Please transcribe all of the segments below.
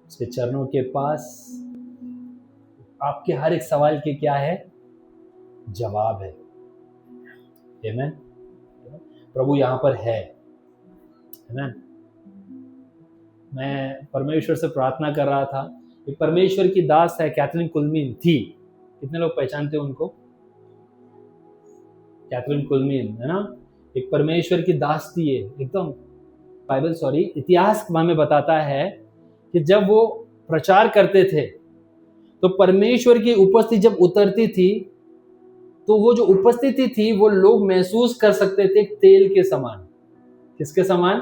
उसके चरणों के पास आपके हर एक सवाल के क्या है, जवाब है। आमीन। प्रभु यहाँ पर है। आमीन। मैं परमेश्वर से प्रार्थना कर रहा था। एक परमेश्वर की दास है, कैथरीन कुलमीन थी। कितने लोग पहचानते हो उनको? कैथरीन कुलमीन, है ना? एक परमेश्वर की दास थी ये, एकदम बाइबल इतिहास हमें बताता है कि जब वो प्रचार करते थे तो परमेश्वर की उपस्थिति जब उतरती थी तो वो जो उपस्थिति थी वो लोग महसूस कर सकते थे तेल के समान। किसके समान?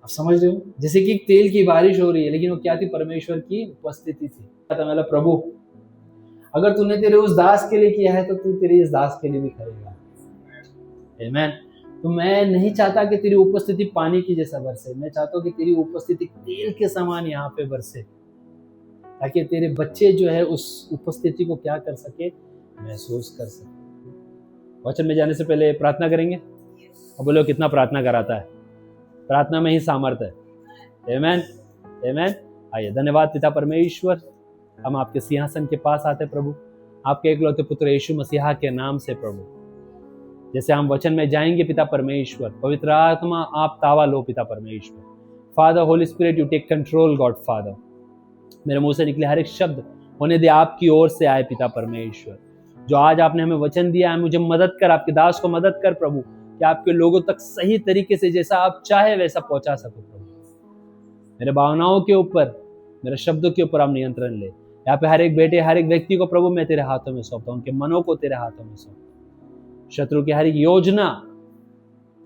आप समझ रहे हो? जैसे कि तेल की बारिश हो रही है, लेकिन वो क्या थी? परमेश्वर की उपस्थिति थी। मतलब प्रभु, अगर तूने तेरे उस दास के लिए किया है तो तू तेरे इस दास के लिए भी करेगा। आमीन। तो मैं नहीं चाहता कि तेरी उपस्थिति पानी की जैसा बरसे, मैं चाहता हूँ कि तेरी उपस्थिति तेल के समान यहाँ पे बरसे, ताकि तेरे बच्चे जो है उस उपस्थिति को क्या कर सके, महसूस कर सके। वचन में जाने से पहले प्रार्थना करेंगे। अब बोलो कितना प्रार्थना कराता है, प्रार्थना में ही सामर्थ्य है। आमीन। आमीन। आइए, धन्यवाद पिता परमेश्वर, हम आपके सिंहासन के पास आते प्रभु, आपके एकलौते पुत्र यीशु मसीहा के नाम से प्रभु। जैसे हम वचन में जाएंगे पिता परमेश्वर, पवित्र आत्मा आप तावा लो पिता परमेश्वर। Father holy spirit you take control God father. मेरे मुंह से निकले हर एक शब्द होने दे आपकी ओर से आए पिता परमेश्वर। जो आज आपने हमें वचन दिया है, मुझे मदद कर, आपके दास को मदद कर प्रभु, कि आपके लोगों तक सही तरीके से जैसा आप चाहे वैसा पहुंचा सको प्रभु। मेरे भावनाओं के ऊपर, मेरे शब्दों के ऊपर आप नियंत्रण ले। यहाँ पे हर एक बेटे, हर एक व्यक्ति को प्रभु मैं तेरे हाथों में सौंपता हूँ, उनके मनों को तेरे हाथों में सौंपता हूँ। शत्रु की हर एक योजना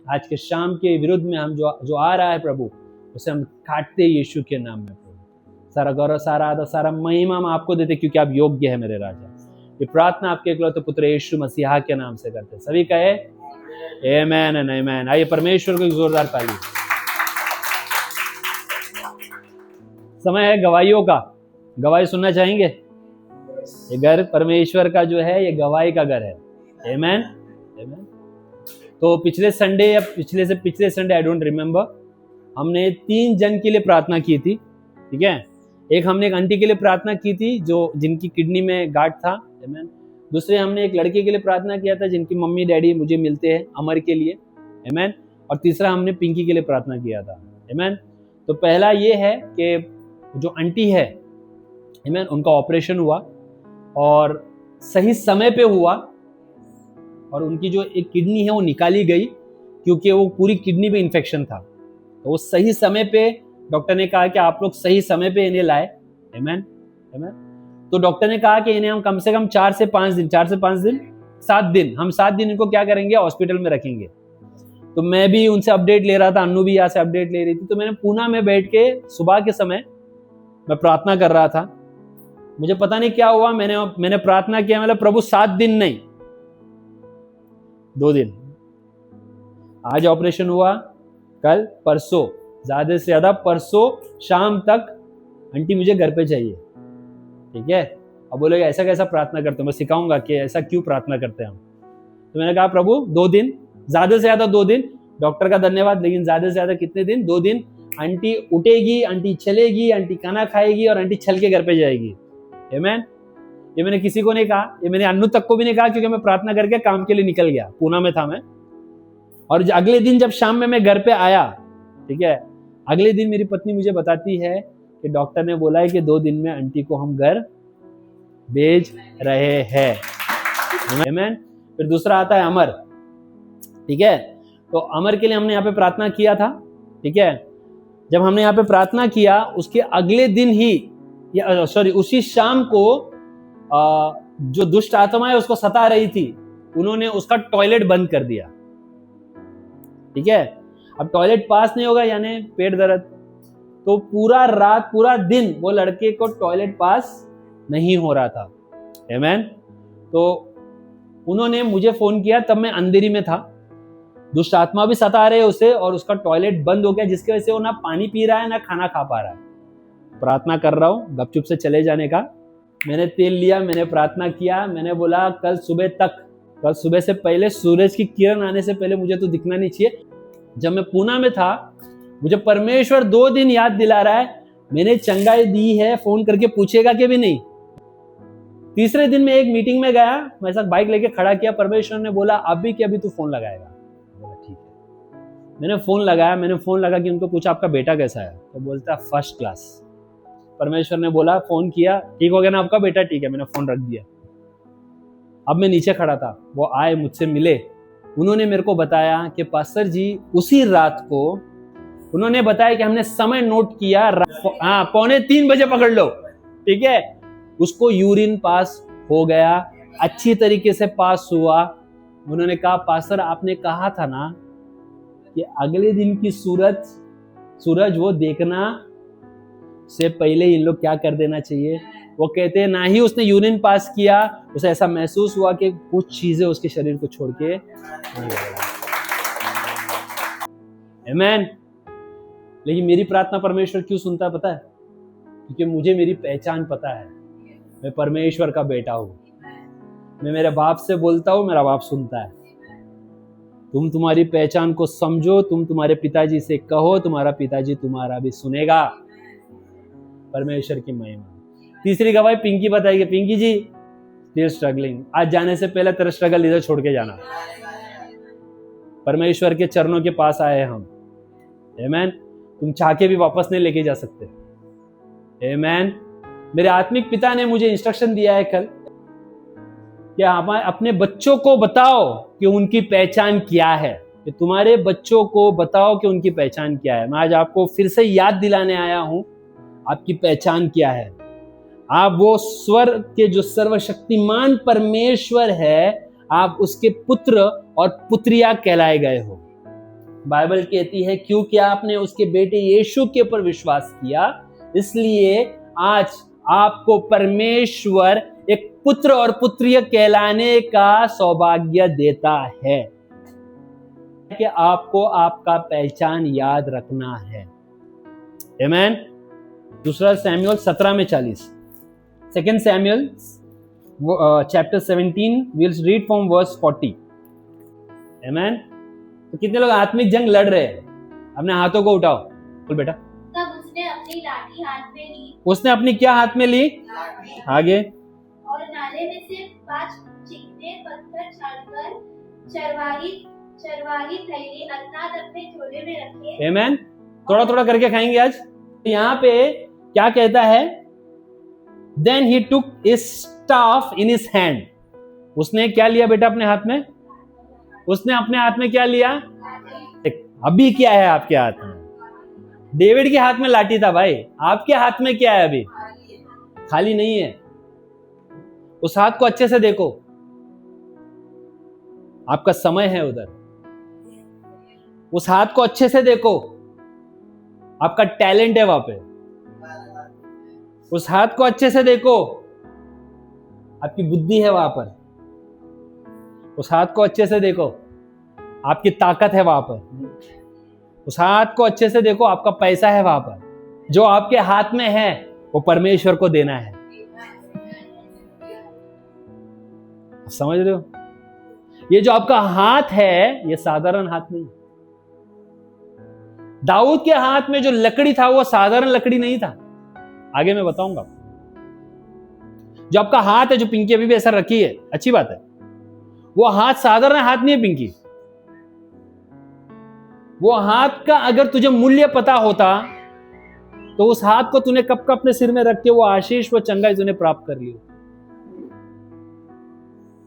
आज के शाम के विरुद्ध में हम जो आ रहा है प्रभु, उसे हम काटते यीशु के नाम में प्रभु। सारा गौरव, सारा आदर, सारा महिमा हम आपको देते, क्योंकि आप योग्य है मेरे राजा। ये प्रार्थना आपके एकलौते पुत्र यीशु मसीहा के नाम से करते हैं। सभी कहे आमेन एंड आमेन। आइए परमेश्वर को एक जोरदार ताली। समय है गवाहियों का। गवाही सुनना चाहेंगे? ये घर परमेश्वर का जो है, ये गवाही का घर है। आमेन। आमेन। तो पिछले संडे या पिछले संडे, आई डोंट रिमेम्बर, हमने 3 जन के लिए प्रार्थना की थी। ठीक है, एक हमने एक आंटी के लिए प्रार्थना की थी जो जिनकी किडनी में गांठ था। आमेन। दूसरे हमने एक लड़के के लिए प्रार्थना किया था जिनकी मम्मी डैडी मुझे मिलते हैं, अमर के लिए। आमेन। और तीसरा हमने पिंकी के लिए प्रार्थना किया था। आमेन। तो पहला ये है कि जो आंटी है, आमेन, उनका ऑपरेशन हुआ और सही समय पे हुआ, और उनकी जो एक किडनी है वो निकाली गई, क्योंकि वो पूरी किडनी में इन्फेक्शन था। तो वो सही समय पे डॉक्टर ने कहा कि आप लोग सही समय पे इन्हें लाए। आमेन। आमेन। तो डॉक्टर ने कहा कि इन्हें हम कम से कम 4 से 5 दिन 7 दिन हम 7 दिन इनको क्या करेंगे, हॉस्पिटल में रखेंगे। तो मैं भी उनसे अपडेट ले रहा था, अन्नू भी यहाँ से अपडेट ले रही थी। तो मैंने पूना में बैठ के सुबह के समय मैं प्रार्थना कर रहा था। मुझे पता नहीं क्या हुआ, मैंने प्रार्थना किया, मतलब प्रभु 7 दिन नहीं 2 दिन। आज ऑपरेशन हुआ, कल परसों, ज्यादा से ज्यादा परसों शाम तक आंटी मुझे घर पे चाहिए। ठीक है, अब बोलोगे ऐसा कैसा प्रार्थना करते हो? मैं सिखाऊंगा कि ऐसा क्यों प्रार्थना करते हैं हम। तो मैंने कहा प्रभु 2 दिन, ज्यादा से ज्यादा 2 दिन, डॉक्टर का धन्यवाद, लेकिन ज्यादा से ज्यादा कितने दिन? 2 दिन। आंटी उठेगी, आंटी चलेगी, आंटी खाना खाएगी और आंटी चल के घर पे जाएगी। आमेन। ये मैंने किसी को नहीं कहा, ये मैंने अन्नू तक को भी नहीं कहा, क्योंकि मैं प्रार्थना करके काम के लिए निकल गया, पूना में था मैं। और अगले दिन जब शाम में मैं घर पे आया, ठीक है, अगले दिन मेरी पत्नी मुझे बताती है कि डॉक्टर ने बोला है कि 2 दिन में आंटी को हम घर भेज रहे हैं। आमेन। फिर दूसरा आता है अमर। ठीक है, तो अमर के लिए हमने यहाँ पे प्रार्थना किया था। ठीक है, जब हमने यहाँ पे प्रार्थना किया, उसके अगले दिन ही उसी शाम को जो दुष्ट आत्मा है उसको सता रही थी, उन्होंने उसका टॉयलेट बंद कर दिया। ठीक है, अब टॉयलेट पास नहीं होगा यानी पेट दर्द, तो पूरा रात पूरा दिन वो लड़के को टॉयलेट पास नहीं हो रहा था। आमेन। तो उन्होंने मुझे फोन किया, तब मैं अंधेरी में था, दुष्ट आत्मा भी सता रहे उसे, और उसका टॉयलेट बंद हो गया, जिसकी वजह से वो ना पानी पी रहा है ना खाना खा पा रहा है। प्रार्थना कर रहा हूँ गपचुप से चले जाने का। मैंने तेल लिया, मैंने प्रार्थना किया, मैंने बोला कल सुबह से पहले, सूरज की किरण आने से पहले मुझे तो दिखना नहीं चाहिए। जब मैं पूना में था, मुझे परमेश्वर 2 दिन याद दिला रहा है, मैंने चंगाई दी है, फोन करके पूछेगा कि भी नहीं। तीसरे दिन मैं एक मीटिंग में गया, मेरे साथ बाइक लेके खड़ा किया, परमेश्वर ने बोला अभी कि अभी तू फोन लगाएगा। बोला ठीक है। मैंने फोन लगाया, मैंने फोन लगा कि उनको पूछा आपका बेटा कैसा है, तो बोलता है फर्स्ट क्लास। परमेश्वर ने बोला, फोन किया, ठीक हो गया ना आपका बेटा? ठीक है। मैंने फोन रख दिया। अब मैं नीचे खड़ा था, वो आए मुझसे मिले, उन्होंने मेरे को बताया कि पास्टर जी उसी रात को उन्होंने बताया कि हमने समय नोट किया, हाँ 2:45 बजे पकड़ लो, ठीक है। उसको यूरिन पास हो गया, अच्छी तरीके से पास हुआ। उन्होंने कहा पास्टर आपने कहा था ना कि अगले दिन की सूरज वो देखना से पहले इन लोग क्या कर देना चाहिए। वो कहते हैं ना ही उसने यूरिन पास किया, उसे ऐसा महसूस हुआ कि कुछ चीजें उसके शरीर को छोड़ के आमेन। लेकिन मेरी प्रार्थना परमेश्वर क्यों सुनता है पता है? क्योंकि मुझे मेरी पहचान पता है, मैं परमेश्वर का बेटा हूं। मैं मेरे बाप से बोलता हूं, मेरा बाप सुनता है। तुम तुम्हारी पहचान को समझो, तुम तुम्हारे पिताजी से कहो, तुम्हारा पिताजी तुम्हारा भी सुनेगा। परमेश्वर की महिमा। तीसरी गवाही पिंकी बताएगी। पिंकी जी स्टिल स्ट्रगलिंग, आज जाने से पहले तेरा स्ट्रगल इधर छोड़ के जाना। परमेश्वर के चरणों के पास आए हम, आमेन। तुम चाह के भी वापस नहीं लेके जा सकते, आमेन। मेरे आत्मिक पिता ने मुझे इंस्ट्रक्शन दिया है कल कि आप अपने बच्चों को बताओ कि उनकी पहचान क्या है, कि तुम्हारे बच्चों को बताओ कि उनकी पहचान क्या है। मैं आज आपको फिर से याद दिलाने आया हूं, आपकी पहचान क्या है। आप वो स्वर्ग के जो सर्वशक्तिमान परमेश्वर है, आप उसके पुत्र और पुत्रिया कहलाए गए हो। बाइबल कहती है क्योंकि आपने उसके बेटे यीशु के ऊपर विश्वास किया, इसलिए आज आपको परमेश्वर एक पुत्र और पुत्रिया कहलाने का सौभाग्य देता है कि आपको आपका पहचान याद रखना है, आमेन। दूसरा Samuel 17:40, 2 Samuel chapter 17, we'll read from verse 40, आमेन। तो कितने लोग आत्मिक जंग लड़ रहे हैं? अपने हाथों को उठाओ, बोल बेटा। तब उसने अपनी लाठी हाथ में ली। उसने अपनी क्या हाथ में ली? आगे। और नाले में से 5 चिकने पत्थर छानकर चरवाही थैली अर्थात अपने झोले में रखे। आमेन। थोड़ा थोड़ा करके खाएंगे आज। यहाँ पे क्या कहता है? Then he took his staff in his hand. उसने क्या लिया बेटा अपने हाथ में? उसने अपने हाथ में क्या लिया? अभी क्या है आपके हाथ में? डेविड के हाथ में लाठी था भाई, आपके हाथ में क्या है? अभी खाली नहीं है। उस हाथ को अच्छे से देखो, आपका समय है उधर। उस हाथ को अच्छे से देखो, आपका टैलेंट है वहां पे। उस हाथ को अच्छे से देखो, आपकी बुद्धि है वहां पर। उस हाथ को अच्छे से देखो, आपकी ताकत है वहां पर। उस हाथ को अच्छे से देखो, आपका पैसा है वहां पर। जो आपके हाथ में है वो परमेश्वर को देना है। समझ रहे हो? ये जो आपका हाथ है, ये साधारण हाथ नहीं। दाऊद के हाथ में जो लकड़ी था वो साधारण लकड़ी नहीं था, आगे मैं बताऊंगा। जो आपका हाथ है, जो पिंकी अभी भी ऐसा रखी है, अच्छी बात है, वो हाथ साधारण हाथ नहीं है पिंकी। वो हाथ का अगर तुझे मूल्य पता होता तो उस हाथ को तूने कब अपने सिर में रख के वो आशीष, वो चंगाई तूने प्राप्त कर ली।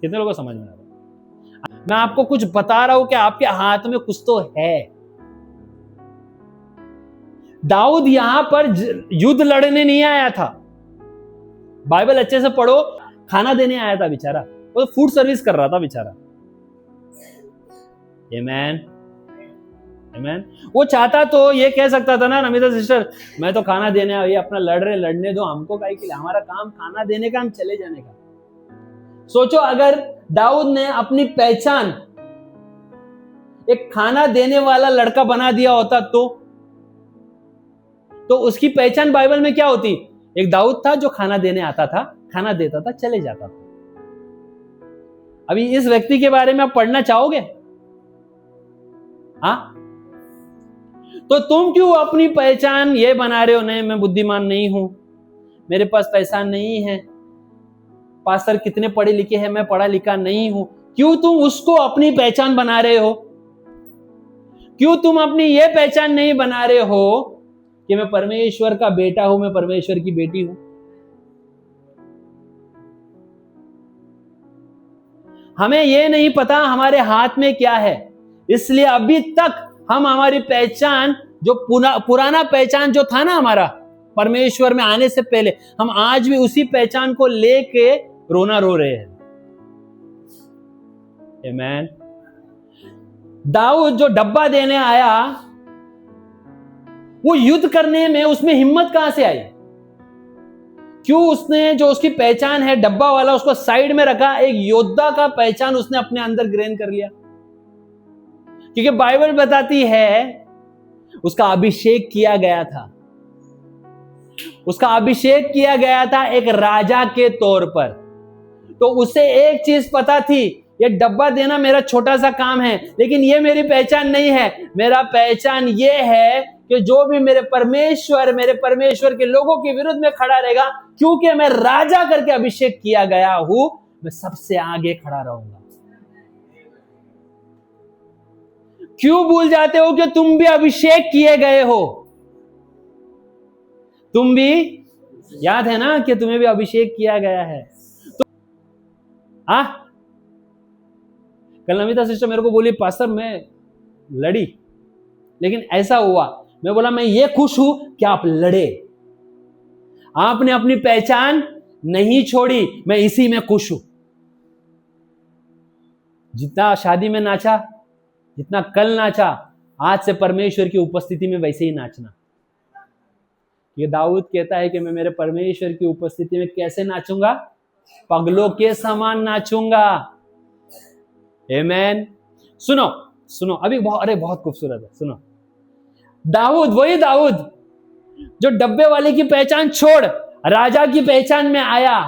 कितने लोगों को समझ में आ रहा है? मैं आपको कुछ बता रहा हूं कि आपके हाथ में कुछ तो है। दाऊद यहां पर युद्ध लड़ने नहीं आया था, बाइबल अच्छे से पढ़ो, खाना देने आया था बेचारा। वो फूड सर्विस कर रहा था बेचारा, आमेन आमेन। वो चाहता तो ये कह सकता था ना, नमिता सिस्टर, मैं तो खाना देने आया, ये अपना लड़ने दो, हमको काहे के लिए, हमारा काम खाना देने का, हम चले जाने का। सोचो अगर दाऊद ने अपनी पहचान एक खाना देने वाला लड़का बना दिया होता तो उसकी पहचान बाइबल में क्या होती? एक दाऊद था जो खाना देने आता था, खाना देता था, चले जाता था। अभी इस व्यक्ति के बारे में आप पढ़ना चाहोगे? हाँ, तो तुम क्यों अपनी पहचान ये बना रहे हो, नहीं मैं बुद्धिमान नहीं हूं, मेरे पास पैसा नहीं है, पास्टर कितने पढ़े लिखे हैं, मैं पढ़ा लिखा नहीं हूं। क्यों तुम उसको अपनी पहचान बना रहे हो? क्यों तुम अपनी ये पहचान नहीं बना रहे हो कि मैं परमेश्वर का बेटा हूं, मैं परमेश्वर की बेटी हूं? हमें ये नहीं पता हमारे हाथ में क्या है, इसलिए अभी तक हम हमारी पहचान, जो पुराना पहचान जो था ना हमारा परमेश्वर में आने से पहले, हम आज भी उसी पहचान को लेके रोना रो रहे हैं। आमीन। दाऊद जो डब्बा देने आया, वो युद्ध करने में उसमें हिम्मत कहां से आई? क्यों उसने जो उसकी पहचान है डब्बा वाला उसको साइड में रखा, एक योद्धा का पहचान उसने अपने अंदर ग्रहण कर लिया? क्योंकि बाइबल बताती है उसका अभिषेक किया गया था, उसका अभिषेक किया गया था एक राजा के तौर पर। तो उसे एक चीज पता थी, ये डब्बा देना मेरा छोटा सा काम है, लेकिन ये मेरी पहचान नहीं है। मेरा पहचान ये है कि जो भी मेरे परमेश्वर के लोगों के विरुद्ध में खड़ा रहेगा, क्योंकि मैं राजा करके अभिषेक किया गया हूं, मैं सबसे आगे खड़ा रहूंगा। क्यों भूल जाते हो कि तुम भी अभिषेक किए गए हो? तुम भी, याद है ना कि तुम्हें भी अभिषेक किया गया है। तो कल नमिता सिस्टर मेरे को बोली, पास्टर मैं लड़ी, लेकिन ऐसा हुआ। मैं बोला मैं ये खुश हूं कि आप लड़े, आपने अपनी पहचान नहीं छोड़ी, मैं इसी में खुश हूं। जितना शादी में नाचा, जितना कल नाचा, आज से परमेश्वर की उपस्थिति में वैसे ही नाचना। ये दाऊद कहता है कि मैं मेरे परमेश्वर की उपस्थिति में कैसे नाचूंगा? पगलों के समान नाचूंगा। आमीन। सुनो अभी बहुत खूबसूरत है, सुनो। दाऊद, वही दाऊद जो डब्बे वाले की पहचान छोड़ राजा की पहचान में आया,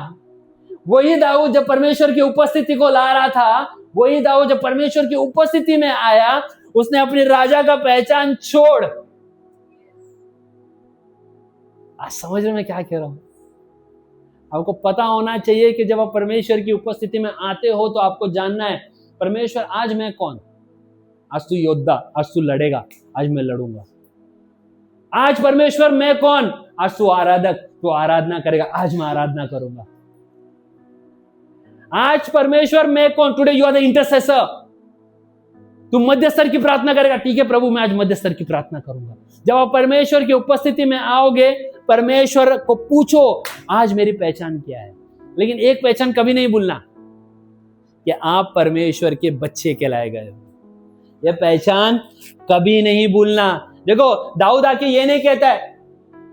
वही दाऊद जब परमेश्वर की उपस्थिति को ला रहा था, वही दाऊद जब परमेश्वर की उपस्थिति में आया, उसने अपनी राजा का पहचान छोड़। आज समझ रहे मैं क्या कह रहा हूं? आपको पता होना चाहिए कि जब आप परमेश्वर की उपस्थिति में आते हो तो आपको जानना है, परमेश्वर आज मैं कौन? आज तू योद्धा, आज तू लड़ेगा, आज मैं लड़ूंगा। आज परमेश्वर मैं कौन? आज तू आराधक, तू आराधना करेगा, आज मैं आराधना करूंगा। आज परमेश्वर मैं कौन? Today you are the intercessor. तू मध्यस्तर की प्रार्थना करेगा, ठीक है प्रभु मैं आज मध्यस्तर की प्रार्थना करूंगा। जब आप परमेश्वर की उपस्थिति में आओगे, परमेश्वर को पूछो आज मेरी पहचान क्या है। लेकिन एक पहचान कभी नहीं भूलना कि आप परमेश्वर के बच्चे कहलाए गए हो। यह पहचान कभी नहीं भूलना। देखो दाऊद आके ये नहीं कहता है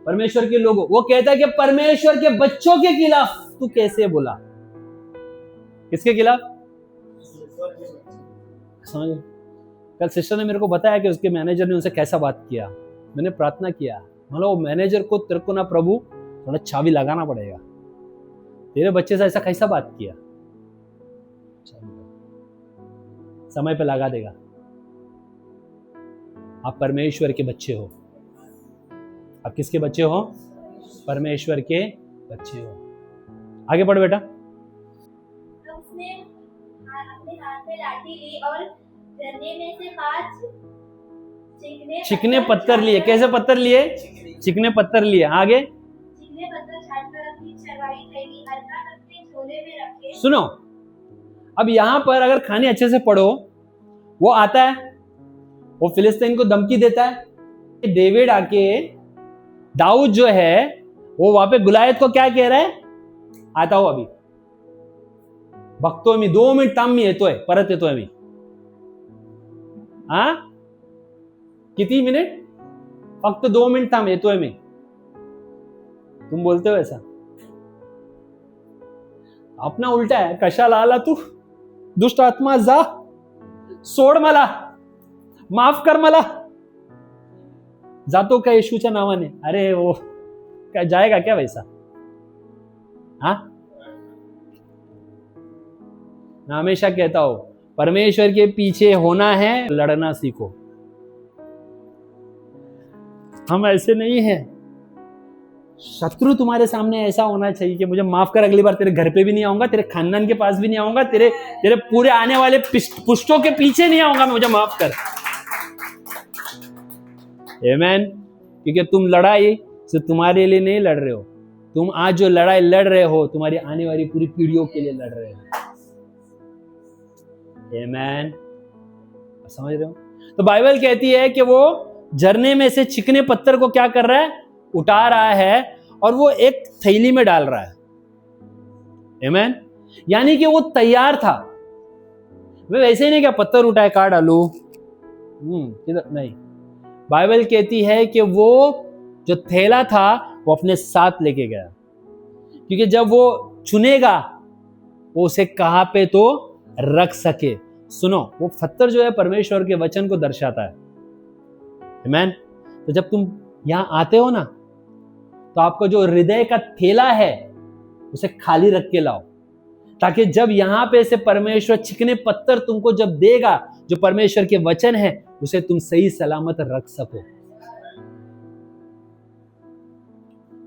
परमेश्वर के लोगों, वो कहता है कि परमेश्वर के बच्चों के खिलाफ तू कैसे बोला? किसके खिलाफ? समझ? कल सिस्टर ने मेरे को बताया कि उसके मैनेजर ने उनसे कैसा बात किया। मैंने प्रार्थना किया, मतलब वो मैनेजर को, तेरे को ना प्रभु थोड़ा चाबी लगाना पड़ेगा, तेरे बच्चे से ऐसा कैसा बात किया, समय पे लगा देगा। आप परमेश्वर के बच्चे हो। आप किसके बच्चे हो? परमेश्वर के बच्चे हो। आगे बढ़ बेटा। उसने अपने हाथ में लाठी ली और झरने में से 5 चिकने पत्थर लिए। कैसे पत्थर लिए? चिकने पत्थर लिए। आगे चिकने पत्थर छांटकर अपनी चरवाही थैली अर्थात अपने झोले में रखे। सुनो, अब यहां पर अगर कहानी अच्छे से पढ़ो, वो आता है, वो फिलिस्तीन को धमकी देता है। डेविड आके, दाऊद जो है वो वहां पे गुलायत को क्या कह रहा है? आता हो अभी भक्तों में 2 मिनिट ताम येतोय, परत येतोय मी। किती मिनिट? फक्त 2 मिनिट थांब, येतोय मी। तुम बोलते हो ऐसा? अपना उलटा है, कशाला आला तू? दुष्ट आत्मा जा, सोड मला, माफ कर मला। जातो का येशूच्या नावाने? अरे वो क्या जाएगा क्या वैसा? मैं हमेशा कहता हूं परमेश्वर के पीछे होना है, लड़ना सीखो। हम ऐसे नहीं हैं। शत्रु तुम्हारे सामने ऐसा होना चाहिए कि मुझे माफ कर, अगली बार तेरे घर पे भी नहीं आऊंगा, तेरे खानदान के पास भी नहीं आऊंगा, तेरे पूरे आने वाले पुश्तों के पीछे नहीं आऊंगा, मुझे माफ कर। आमीन। क्योंकि तुम लड़ाई सिर्फ तुम्हारे लिए नहीं लड़ रहे हो, तुम आज जो लड़ाई लड़ रहे हो तुम्हारी आने वाली पूरी पीढ़ियों के लिए लड़ रहे हो। आमीन। समझ रहे हो? तो बाइबल कहती है कि वो झरने में से चिकने पत्थर को क्या कर रहा है, उठा रहा है और वो एक थैली में डाल रहा है। आमीन। यानी कि वो तैयार था। वे वैसे ही नहीं क्या पत्थर उठाए कहाँ डालू, किधर नहीं। बाइबल कहती है कि वो जो थैला था वो अपने साथ लेके गया, क्योंकि जब वो चुनेगा वो उसे कहां पे तो रख सके। सुनो, वो पत्थर जो है परमेश्वर के वचन को दर्शाता है। आमीन। तो जब तुम यहां आते हो ना, तो आपका जो हृदय का थैला है उसे खाली रख के लाओ, ताकि जब यहां पे से परमेश्वर चिकने पत्थर तुमको जब देगा, जो परमेश्वर के वचन है, उसे तुम सही सलामत रख सको।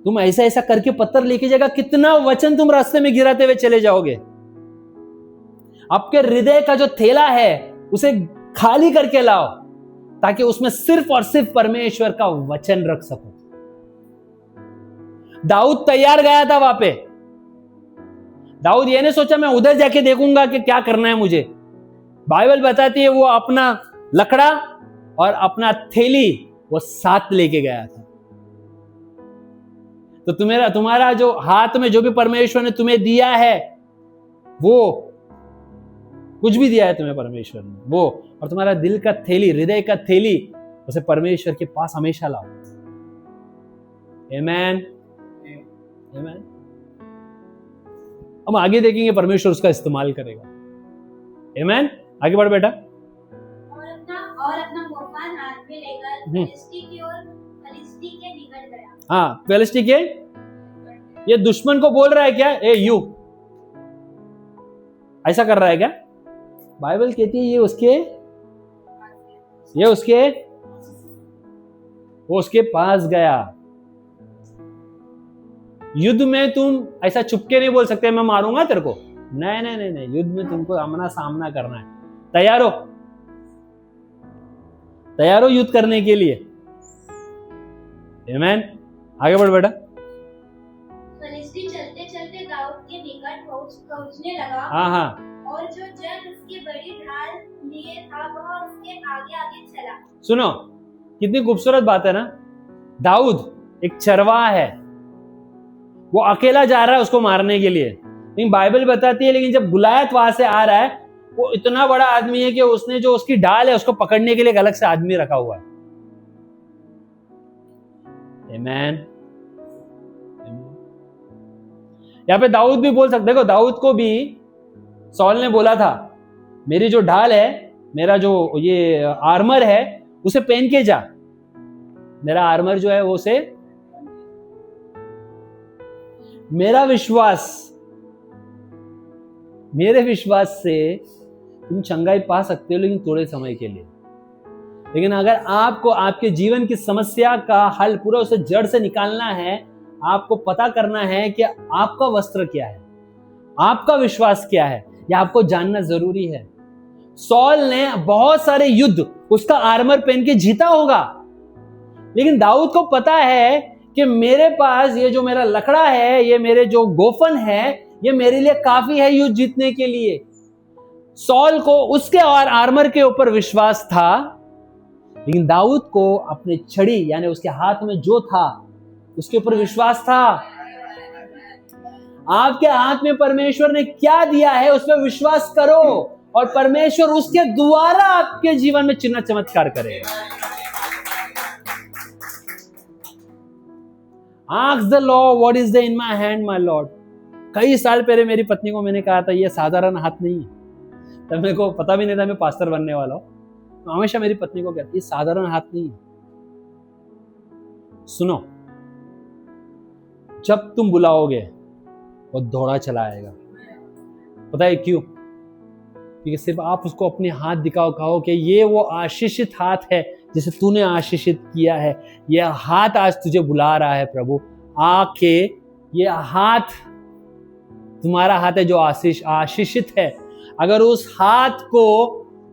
तुम ऐसा ऐसा करके पत्थर लेके जाएगा, कितना वचन तुम रास्ते में गिराते हुए चले जाओगे। आपके हृदय का जो थैला है उसे खाली करके लाओ, ताकि उसमें सिर्फ और सिर्फ परमेश्वर का वचन रख सको। दाऊद तैयार गया था वहां पे। दाऊद ये नहीं सोचा मैं उधर जाके देखूंगा कि क्या करना है मुझे। बाइबल बताती है वो अपना लकड़ा और अपना थैली वो साथ लेके गया था। तो तुम्हारा जो हाथ में जो भी परमेश्वर ने तुम्हें दिया है, वो कुछ भी दिया है तुम्हें परमेश्वर ने, वो और तुम्हारा दिल का थैली, हृदय का थैली, उसे परमेश्वर के पास हमेशा लाओ। आमीन। आमीन। हम आगे देखेंगे परमेश्वर उसका इस्तेमाल करेगा। आमीन। आगे बढ़ बेटा। और अपना मोफान हाथ में लेकर फिलिस्ती की ओर फिलिस्ती के निकट गया। हाँ, फिलिस्ती के, ये दुश्मन को बोल रहा है क्या, ए यू, ऐसा कर रहा है क्या? बाइबल कहती है वो उसके पास गया। युद्ध में तुम ऐसा चुपके नहीं बोल सकते मैं मारूंगा तेरे को। नहीं नहीं नहीं नहीं, युद्ध में तुमको आमना सामना करना है। तैयार हो युद्ध करने के लिए। आमीन। आगे बढ़ बेटा। फिलिस्ती चलते चलते दाऊद के निकट पहुंचने लगा। हाँ। और जो जन उसकी बड़ी ढाल लिए था वह उसके आगे आगे चला। सुनो, कितनी खूबसूरत बात है ना। दाऊद एक चरवाहा है, वो अकेला जा रहा है उसको मारने के लिए, लेकिन बाइबल बताती है लेकिन जब गुलायत वहां से आ रहा है, वो इतना बड़ा आदमी है कि उसने जो उसकी ढाल है उसको पकड़ने के लिए एक अलग से आदमी रखा हुआ है। आमीन। यहां पे दाऊद भी बोल सकते, देखो दाऊद को भी सॉल ने बोला था मेरी जो ढाल है, मेरा जो ये आर्मर है उसे पहन के जा। मेरा आर्मर जो है वो से, मेरे विश्वास से तुम चंगाई पा सकते हो, लेकिन थोड़े समय के लिए। लेकिन अगर आपको आपके जीवन की समस्या का हल पूरा उसे जड़ से निकालना है, आपको पता करना है कि आपका वस्त्र क्या है, आपका विश्वास क्या है, यह आपको जानना जरूरी है। सॉल ने बहुत सारे युद्ध उसका आर्मर पहन के जीता होगा, लेकिन दाऊद को पता है कि मेरे पास ये जो मेरा लकड़ा है, ये मेरे जो गोफन है, ये मेरे लिए काफी है युद्ध जीतने के लिए। सॉल को उसके और आर्मर के ऊपर विश्वास था, लेकिन दाऊद को अपने छड़ी यानी उसके हाथ में जो था उसके ऊपर विश्वास था। आपके हाथ में परमेश्वर ने क्या दिया है उस पर विश्वास करो, और परमेश्वर उसके द्वारा आपके जीवन में चिन्ह चमत्कार करेगा। Ask the Lord, what is there in my hand, my Lord? कई साल पहले मेरी पत्नी को मैंने कहा था ये साधारण हाथ नहीं है। तब मेरे को पता भी नहीं था मैं पास्टर बनने वाला हूं, तो हमेशा मेरी पत्नी को कहती ये साधारण हाथ नहीं है। सुनो, जब तुम बुलाओगे वो दौड़ा चला आएगा। पता है क्यों? क्योंकि सिर्फ आप उसको अपने हाथ दिखाओ, कहो कि ये वो आशीषित हाथ है जिसे तूने आशीषित किया है। यह हाथ आज तुझे बुला रहा है प्रभु, आके ये हाथ तुम्हारा हाथ है जो आशीषित है। अगर उस हाथ को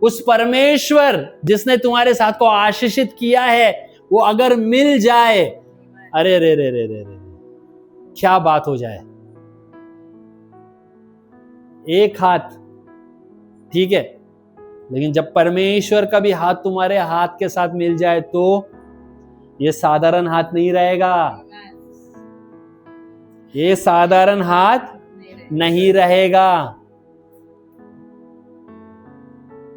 उस परमेश्वर जिसने तुम्हारे साथ को आशीषित किया है वो अगर मिल जाए, अरे रे रे रे रे रे, क्या बात हो जाए। एक हाथ ठीक है, लेकिन जब परमेश्वर का भी हाथ तुम्हारे हाथ के साथ मिल जाए तो ये साधारण हाथ नहीं रहेगा, ये साधारण हाथ नहीं रहेगा।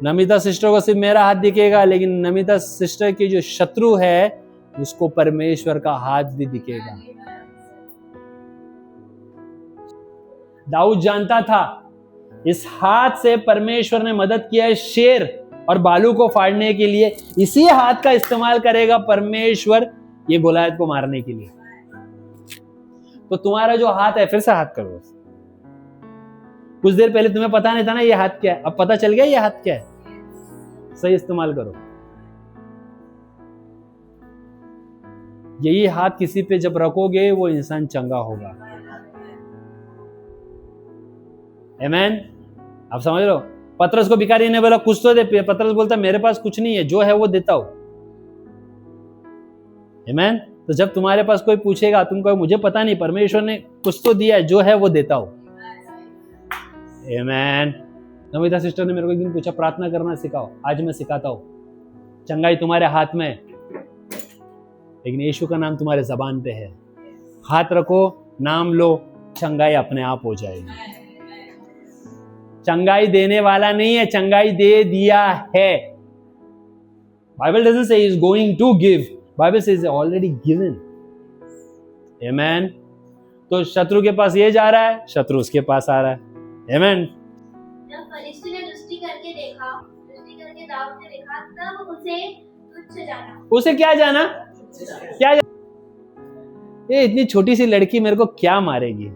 नमिता सिस्टर को सिर्फ मेरा हाथ दिखेगा, लेकिन नमिता सिस्टर की जो शत्रु है उसको परमेश्वर का हाथ भी दिखेगा। दाऊद जानता था इस हाथ से परमेश्वर ने मदद किया है शेर और बालू को फाड़ने के लिए, इसी हाथ का इस्तेमाल करेगा परमेश्वर ये गोलायत को मारने के लिए। तो तुम्हारा जो हाथ है, फिर से हाथ करो। कुछ देर पहले तुम्हें पता नहीं था ना ये हाथ क्या है, अब पता चल गया ये हाथ क्या है। सही इस्तेमाल करो। यही हाथ किसी पे जब रखोगे वो इंसान चंगा होगा। आमीन। आप समझ रहे हो? पतरस को भिखारी ने बोला कुछ तो दे, पतरस बोलता मेरे पास कुछ नहीं है, जो है वो देता हूं। आमीन। तो जब तुम्हारे पास कोई पूछेगा तुम कहो मुझे पता नहीं, परमेश्वर ने कुछ तो दिया है, जो है वो देता हूं। आमीन। नमिता सिस्टर ने मेरे को एक दिन पूछा प्रार्थना करना सिखाओ, आज मैं सिखाता हूं। चंगाई तुम्हारे हाथ में, लेकिन यीशु का नाम तुम्हारे जबान पे है। हाथ रखो, नाम लो, चंगाई अपने आप हो जाएगी। चंगाई देने वाला नहीं है, चंगाई दे दिया है। Bible doesn't say he is going to give, Bible say is already given. आमीन। तो शत्रु के पास ये जा रहा है, शत्रु उसके पास आ रहा है। आमीन। जब फरिश्ते ने दृष्टि करके दाऊद ने देखा, तब उसे तुच्छ जाना। उसे क्या जाना? क्या जाना? ये इतनी छोटी सी लड़की मेरे को क्या मारेगी,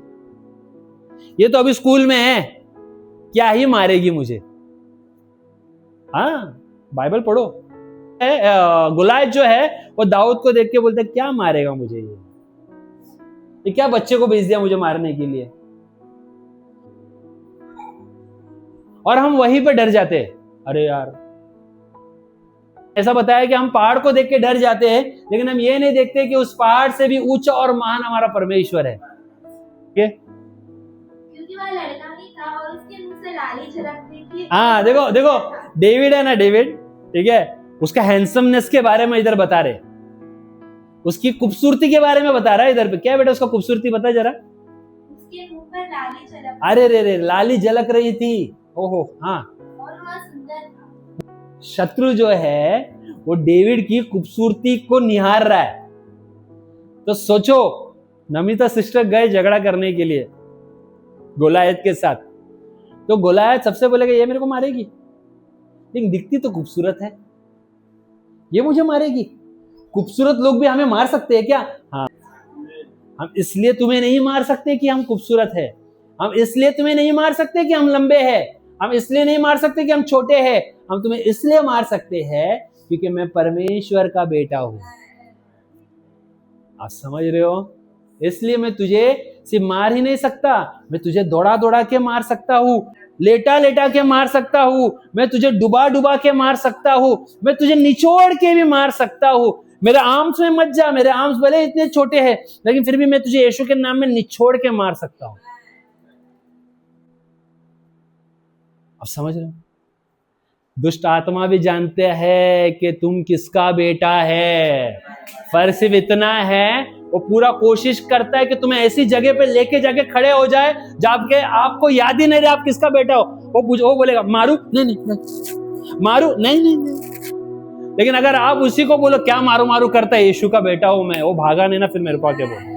ये तो अभी स्कूल में है, क्या ही मारेगी मुझे। हाँ, बाइबल पढ़ो। गोलायत जो है वो दाऊद को देख के बोलते क्या मारेगा मुझे, ये क्या बच्चे को भेज दिया मुझे मारने के लिए। और हम वहीं पे डर जाते हैं। अरे यार, ऐसा बताया कि हम पहाड़ को देख के डर जाते हैं, लेकिन हम ये नहीं देखते कि उस पहाड़ से भी ऊंचा और महान हमारा परमेश्वर है। क्योंकि वह लड़का ही था और उसके मुंह से लाली झलक रही थी। हाँ, देखो देखो, डेविड है ना, डेविड, ठीक है, उसका हैंडसमनेस के बारे में इधर बता रहे, उसकी खूबसूरती के बारे में बता रहा है इधर पे। क्या बेटा उसका खूबसूरती बता जरा। उसके मुंह पर लाली झलक, अरे रे रे, लाली झलक रही थी। ओहो, हाँ। और वह सुंदर था। शत्रु जो है वो डेविड की खूबसूरती को निहार रहा है। तो सोचो, नमिता सिस्टर गए झगड़ा करने के लिए गोलायत के साथ, तो गोलायत सबसे बोलेगा ये मेरे को मारेगी, लेकिन दिखती तो खूबसूरत है, ये मुझे मारेगी। खूबसूरत लोग भी हमें मार सकते हैं क्या? हाँ। हम इसलिए तुम्हें नहीं मार सकते कि हम खूबसूरत है, हम इसलिए तुम्हें नहीं मार सकते कि हम लंबे हैं, हम इसलिए नहीं मार सकते कि हम छोटे हैं, हम तुम्हें इसलिए मार सकते हैं क्योंकि मैं परमेश्वर का बेटा हूं। आप समझ रहे हो? इसलिए मैं तुझे सिर्फ मार ही नहीं सकता, मैं तुझे दौड़ा दौड़ा के मार सकता हूं, लेटा लेटा के मार सकता हूं, मैं तुझे डुबा डुबा के मार सकता हूं, मैं तुझे निचोड़ के भी मार सकता हूं। मेरे आर्म्स में मत जा, मेरे आर्म्स भले इतने छोटे हैं, लेकिन फिर भी मैं तुझे यीशु के नाम में निचोड़ के मार सकता हूं। आप समझ रहे हो? दुष्ट आत्मा भी जानते हैं कि तुम किसका बेटा है। फर्क सिर्फ इतना है, वो पूरा कोशिश करता है कि तुम्हें ऐसी जगह पे लेके जाके खड़े हो जाए जब के आपको याद ही नहीं रहे आप किसका बेटा हो। वो बोलेगा मारू, नहीं नहीं नहीं, मारू, नहीं नहीं नहीं। लेकिन अगर आप उसी को बोलो क्या मारू मारू करता है, यीशु का बेटा हूं मैं, वो भागा नहीं ना फिर मेरे को आके बोलो।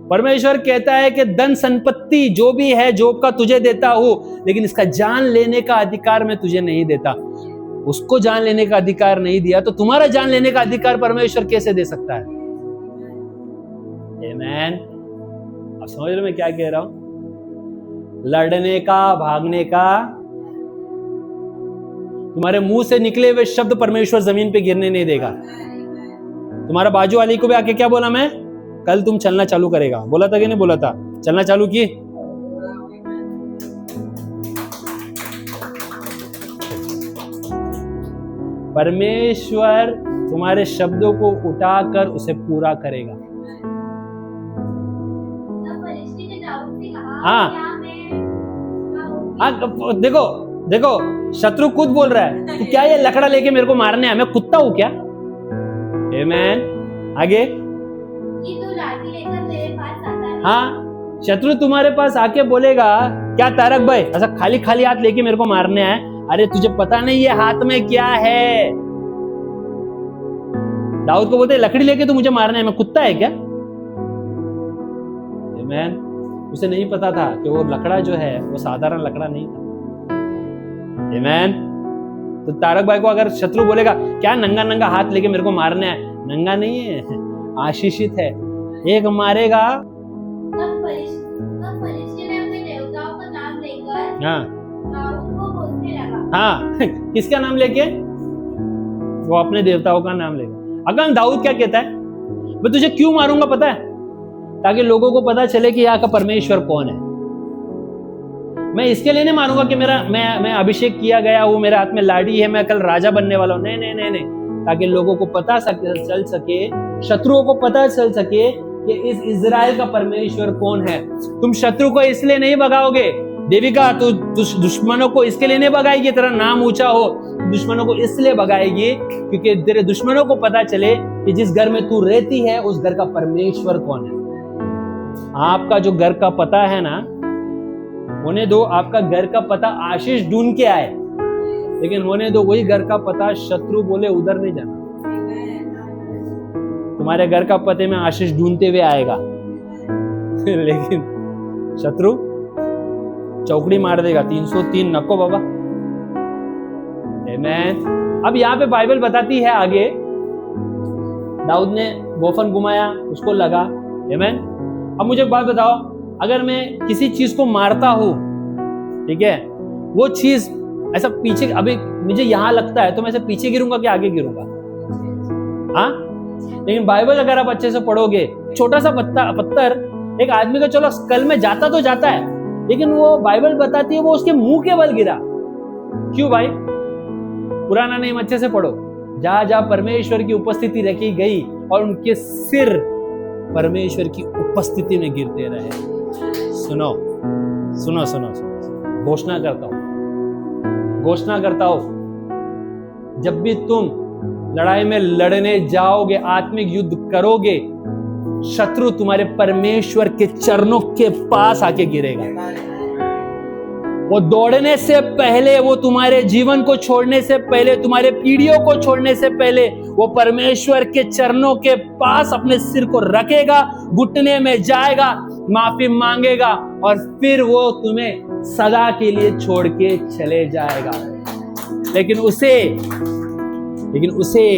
परमेश्वर कहता है कि धन संपत्ति जो भी है जोब का तुझे देता हूं, लेकिन इसका जान लेने का अधिकार मैं तुझे नहीं देता। उसको जान लेने का अधिकार नहीं दिया तो तुम्हारा जान लेने का अधिकार परमेश्वर कैसे दे सकता है? आमीन। आप समझ रहे मैं क्या कह रहा हूं? लड़ने का, भागने का तुम्हारे मुंह से निकले हुए शब्द परमेश्वर जमीन पे गिरने नहीं देगा। तुम्हारा बाजू वाली को भी आके क्या बोला मैं, कल तुम चलना चालू करेगा, बोला था कि नहीं बोला था? चलना चालू की। परमेश्वर तुम्हारे शब्दों को उठाकर उसे पूरा करेगा। हाँ देखो देखो, शत्रु खुद बोल रहा है कि क्या ये लकड़ा लेके मेरे को मारने है, मैं कुत्ता हूं क्या? आमेन। आगे, तू लाठी लेकर मेरे पास आता है। हाँ, शत्रु तुम्हारे पास आके बोलेगा क्या तारक भाई ऐसा खाली खाली हाथ लेके मेरे को मारने है? अरे तुझे पता नहीं ये हाथ में क्या है? दाऊद को बोलते लकड़ी लेके तू मुझे मारने है, मैं कुत्ता है क्या? आमेन। उसे नहीं पता था कि वो लकड़ा जो है वो साधारण लकड़ा नहीं था। आमेन। तो तारक भाई को अगर शत्रु बोलेगा क्या नंगा नंगा हाथ लेके मेरे को मारने है, नंगा नहीं है, आशीषित है, एक मारेगा। तब फरिश्ती ने अपने देवताओं का नाम लेकर हाँ दाऊद को बोलने लगा। हाँ किसका नाम लेके? वो अपने देवताओं का नाम लेगा। अगर दाऊद क्या कहता है, मैं तुझे क्यों मारूंगा पता है? ताकि लोगों को पता चले कि यहाँ का परमेश्वर कौन है। मैं इसके लिए नहीं मारूंगा कि मैं अभिषेक किया गया हूं, मेरे हाथ में लाड़ी है, मैं कल राजा बनने वाला हूं। नहीं नहीं नहीं नहीं, ताकि लोगों को पता चल सके, शत्रुओं को पता चल सके कि इस इजराइल का परमेश्वर कौन है। तुम शत्रु को इसलिए नहीं भगाओगे देविका, तू दुश्मनों को इसके लिए नहीं भगाएगी तेरा नाम ऊंचा हो, दुश्मनों को इसलिए भगाएगी क्योंकि तेरे दुश्मनों को पता चले कि जिस घर में तू रहती है उस घर का परमेश्वर कौन है। आपका जो घर का पता है ना, होने दो आपका घर का पता आशीष ढूंढ के आए, लेकिन होने दो वही घर का पता शत्रु बोले उधर नहीं जाना। तुम्हारे घर का पते में आशीष ढूंढते हुए आएगा लेकिन शत्रु चौकड़ी मार देगा। 303 नको बाबा। आमेन। अब यहाँ पे बाइबल बताती है आगे, दाऊद ने गोफन घुमाया, उसको लगा। आमेन। अब मुझे एक बात बताओ, अगर मैं किसी चीज को मारता हूं, ठीक है, वो चीज ऐसा पीछे, अभी मुझे यहां लगता है तो मैं ऐसे पीछे गिरूंगा कि आगे गिरूंगा? हाँ, लेकिन बाइबल अगर आप अच्छे से पढ़ोगे, छोटा सा पत्थर एक आदमी का चलो स्कल में जाता तो जाता है, लेकिन वो बाइबल बताती है वो उसके मुंह के बल गिरा। क्यों भाई? पुराना नियम अच्छे से पढ़ो, जहां जहां परमेश्वर की उपस्थिति रखी गई और उनके सिर परमेश्वर की उपस्थिति में गिरते रहे। सुनो सुनो सुनो, सुनो। घोषणा करता हूं, जब भी तुम लड़ाई में लड़ने जाओगे, आत्मिक युद्ध करोगे, शत्रु तुम्हारे परमेश्वर के चरणों के पास आके गिरेगा। वो दौड़ने से पहले, वो तुम्हारे जीवन को छोड़ने से पहले, तुम्हारे पीढ़ियों को छोड़ने से पहले, वो परमेश्वर के चरणों के पास अपने सिर को रखेगा, घुटने में जाएगा, माफी मांगेगा और फिर वो तुम्हें सदा के लिए छोड़ के चले जाएगा। लेकिन उसे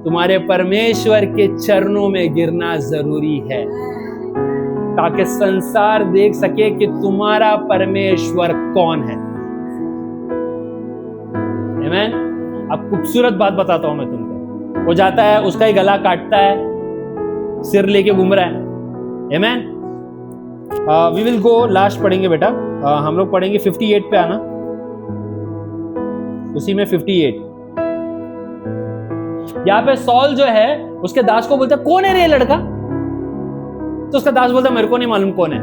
तुम्हारे परमेश्वर के चरणों में गिरना जरूरी है, ताकि संसार देख सके कि तुम्हारा परमेश्वर कौन है। आमेन। अब खूबसूरत बात बताता हूं मैं तुमको। वो जाता है, उसका ही गला काटता है, सिर लेके घूम रहा है। आमेन। वी विल गो, लास्ट पढ़ेंगे बेटा, हम लोग पढ़ेंगे 58 पे आना, उसी में 58। यहाँ पे सॉल जो है उसके दास को बोलता है कौन है रे लड़का? तो उसका दास बोलता है मेरे को नहीं मालूम कौन है,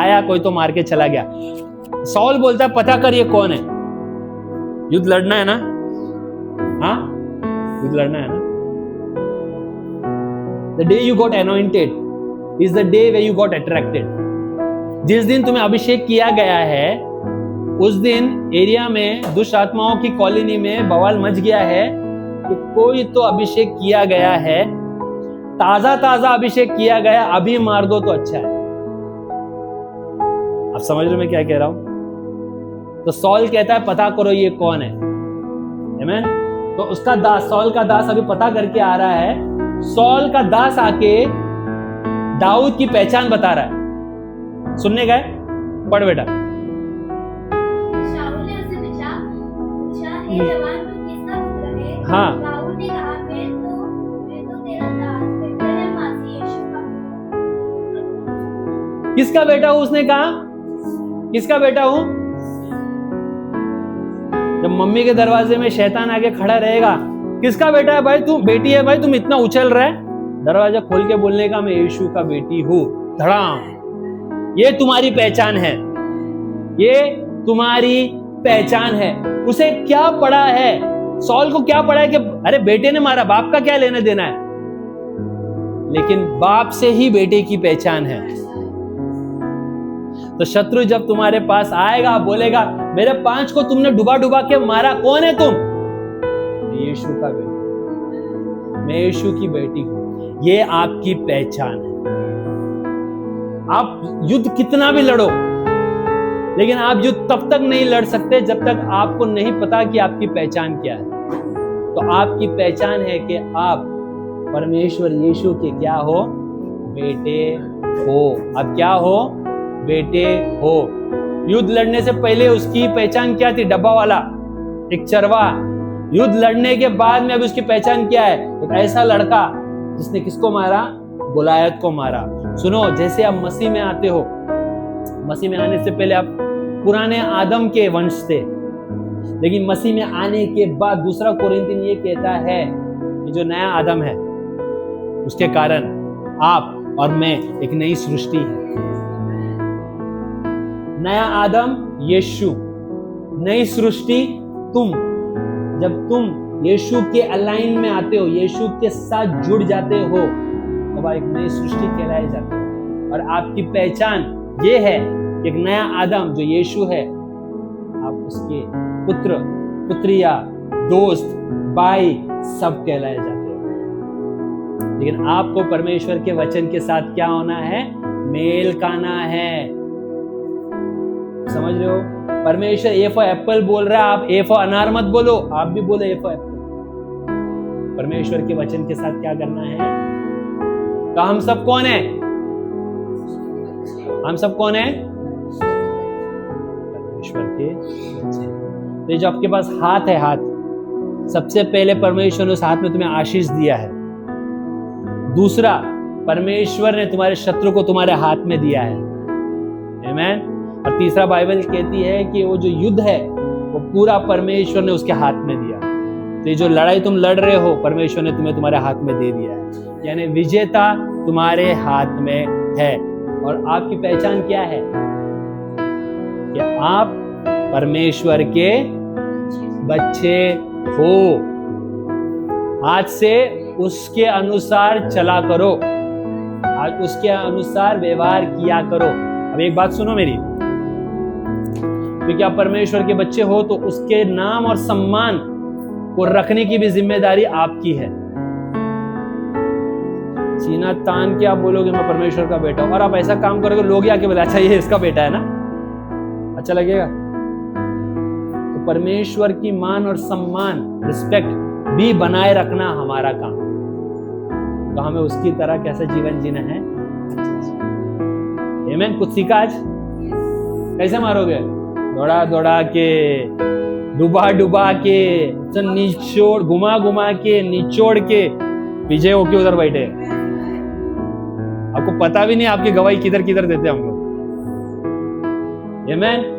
आया कोई तो मार के चला गया। सॉल बोलता है पता कर ये कौन है, युद्ध लड़ना है ना? हाँ, युद्ध लड़ना है ना? The day you got anointed is the day where you got attracted. जिस दिन तुम्हें अभिषेक किया गया है, उस दिन एरिया में दुष्ट आत्माओं की कॉलोनी में बवाल मच गया है कि कोई तो अभिषेक किया गया है, ताजा अभिषेक किया गया, अभी मार दो तो अच्छा है। अब समझ रहे मैं क्या कह रहा हूं? तो सॉल कहता है पता करो ये कौन है। आमेन। तो उसका दास, सॉल का दास अभी पता करके आ रहा है। सॉल का दास आके दाऊद की पहचान बता रहा है। सुनने गए? पढ़ बेटा। शाऊल ने उससे पूछा, हे जवान हाँ दाऊद ने कहा, मैं तो तेरा दास बेथलेहम वासी यीशु का। किसका बेटा हूं? उसने कहा किसका बेटा हूं? जब मम्मी के दरवाजे में शैतान आके खड़ा रहेगा, किसका बेटा है भाई तू, बेटी है भाई, तुम इतना उछल रहा है, दरवाजा खोल के बोलने का मैं यीशु का बेटी हूं। धड़ाम। ये तुम्हारी पहचान है, ये तुम्हारी पहचान है। उसे क्या पड़ा है, सॉल को क्या पड़ा है कि अरे बेटे ने मारा, बाप का क्या लेना देना है, लेकिन बाप से ही बेटे की पहचान है। तो शत्रु जब तुम्हारे पास आएगा, बोलेगा मेरे 5 को तुमने डुबा डुबा के मारा, कौन है तुम? यीशु का बेटा, मैं यीशु की बेटी हूं। ये आपकी पहचान है। आप युद्ध कितना भी लड़ो, लेकिन आप युद्ध तब तक नहीं लड़ सकते जब तक आपको नहीं पता कि आपकी पहचान क्या है। तो आपकी पहचान है कि आप परमेश्वर यीशु के क्या हो? बेटे हो। आप क्या हो? बेटे हो। युद्ध लड़ने से पहले उसकी पहचान क्या थी? डब्बा वाला, एक चरवा। युद्ध लड़ने के बाद में अब उसकी पहचान क्या है? एक ऐसा लड़का जिसने किसको मारा? गोलायत को मारा। सुनो, जैसे आप मसीह में आते हो, मसीह में आने से पहले आप पुराने आदम के वंश थे, लेकिन मसीह में आने के बाद दूसरा कोरिन्थियन ये कहता है कि जो नया आदम है उसके कारण आप और मैं एक नई सृष्टि है। नया आदम यीशु, नई सृष्टि तुम। जब तुम यीशु के अलाइन में आते हो, यीशु के साथ जुड़ जाते हो, तब आप एक नई सृष्टि कहलाए जाते हो। और आपकी पहचान ये है कि एक नया आदम जो यीशु है, आप उसके पुत्र, पुत्रिया, दोस्त, भाई सब कहलाए जाते हो। लेकिन आपको परमेश्वर के वचन के साथ क्या होना है? मेल खाना है। समझ रहे हो? परमेश्वर ए फॉर एप्पल बोल रहा है, आप ए फॉर अनार मत बोलो, आप भी बोलो ए फॉर एप्पल। परमेश्वर के वचन के साथ क्या करना है? तो हम सब कौन है? हम सब कौन है? परमेश्वर के बच्चे। तो ये जो आपके पास हाथ है, हाथ, सबसे पहले परमेश्वर ने उस हाथ में तुम्हें आशीष दिया है। दूसरा, परमेश्वर ने तुम्हारे शत्रु को तुम्हारे हाथ में दिया है। आमीन। और तीसरा, बाइबल कहती है कि वो जो युद्ध है वो पूरा परमेश्वर ने उसके हाथ में दिया। तो ये जो लड़ाई तुम लड़ रहे हो, परमेश्वर ने तुम्हें तुम्हारे हाथ में दे दिया है, यानी विजेता तुम्हारे हाथ में है। और आपकी पहचान क्या है? कि आप परमेश्वर के बच्चे हो। आज से उसके अनुसार चला करो, आज उसके अनुसार व्यवहार किया करो। अब एक बात सुनो मेरी, क्योंकि आप परमेश्वर के बच्चे हो तो उसके नाम और सम्मान को रखने की भी जिम्मेदारी आपकी है। सीना तान के आप बोलोगे मैं परमेश्वर का बेटा हूं, और आप ऐसा काम करोगे, लोग आके बोले अच्छा ये इसका बेटा है ना, अच्छा लगेगा। तो परमेश्वर की मान और सम्मान, रिस्पेक्ट भी बनाए रखना हमारा काम। तो हमें उसकी तरह कैसे जीवन जीना है? आमीन। कुछ सीखा आज? कैसे मारोगे? दौड़ा दौड़ा के, डुबा डुबा के, निचोड़, घुमा घुमा के, निचोड़ के, विजय होके उधर बैठे। आपको पता भी नहीं आपकी गवाही किधर किधर देते हम लोग। आमीन।